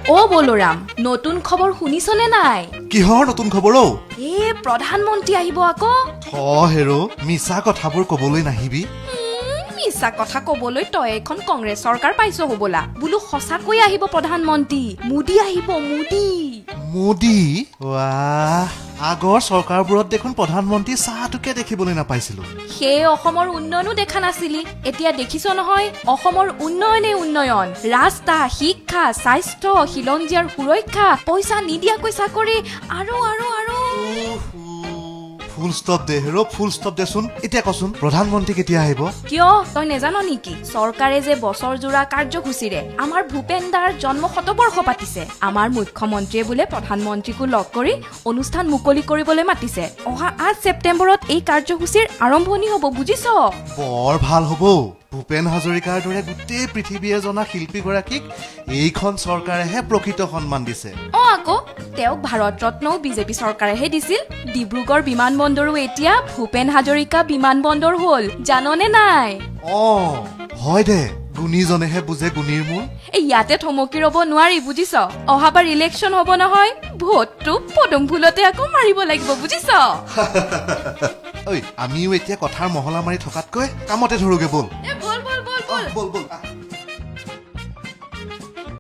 ও বলৰাম নতুন খবৰ শুনিছনে নাই কিহৰ নতুন খবৰ ও এ প্ৰধানমন্ত্ৰী আহিব আকৌ হেৰো মিছা কথাবোৰ কবলৈ নাহিবি মিছা কথা কবলৈ তই এখন কংগ্ৰেছ চৰকাৰ পাইছ হবলা বোলো সঁচাকৈ আহিব প্ৰধানমন্ত্ৰী মোদী আহিব মোদী ৱাহ আগৰ চৰকাৰবোৰত দেখোন প্ৰধানমন্ত্ৰী চাহটোকে দেখিবলৈ নাপাইছিলো সেই অসমৰ উন্নয়নো দেখা নাছিলি এতিয়া দেখিছ নহয় অসমৰ উন্নয়ন ৰাস্তা শিক্ষা স্বাস্থ্য খিলঞ্জীয়াৰ সুৰক্ষা পইচা নিদিয়াকৈ চাকৰি আৰু ফুল ষ্টপ দে হেৰো ফুল ষ্টপ দেচোন এতিয়া কচোন প্ৰধানমন্ত্ৰী কেতিয়া আহিব কিয় তই নেজান নেকি চৰকাৰে যে বছৰ জোৰা কাৰ্যসূচীৰে আমাৰ ভূপেন দাৰ জন্ম শতবৰ্ষ পাতিছে আমাৰ মুখ্যমন্ত্ৰীয়ে বোলে প্ৰধানমন্ত্ৰীকো লগ কৰি অনুষ্ঠান মুকলি কৰিবলৈ মাতিছে অহা 8 ছেপ্টেম্বৰত এই কাৰ্যসূচীৰ আৰম্ভণি হ'ব বুজিছ বৰ ভাল হ'ব ভূপেন হাজৰিকাৰ দৰে গোটেই পৃথিৱীয়ে জনা শিল্পীগৰাকীক এইখন চৰকাৰেহে প্ৰকৃত সন্মান দিছে আকৌ তেওঁক ভাৰত ৰত্নও বিজেপি চৰকাৰেহে দিছিল ডিব্ৰুগড় বিমানবন্দৰো এতিয়া ভূপেন হাজৰিকা বিমানবন্দৰ হ'ল জাননে নাই হয় দে গুণীজনেহে বুজে গুণীৰ মূল ইয়াতে থমকি ৰব নোৱাৰি বুজিছ অহাবাৰ ইলেকশ্যন হ'ব নহয় ভোটটো পদুম ফুলতে আকৌ মাৰিব লাগিব বুজিছ আমিও এতিয়া কথাৰ মহলা মাৰি থকাতকৈ কামতে ধৰোগে বল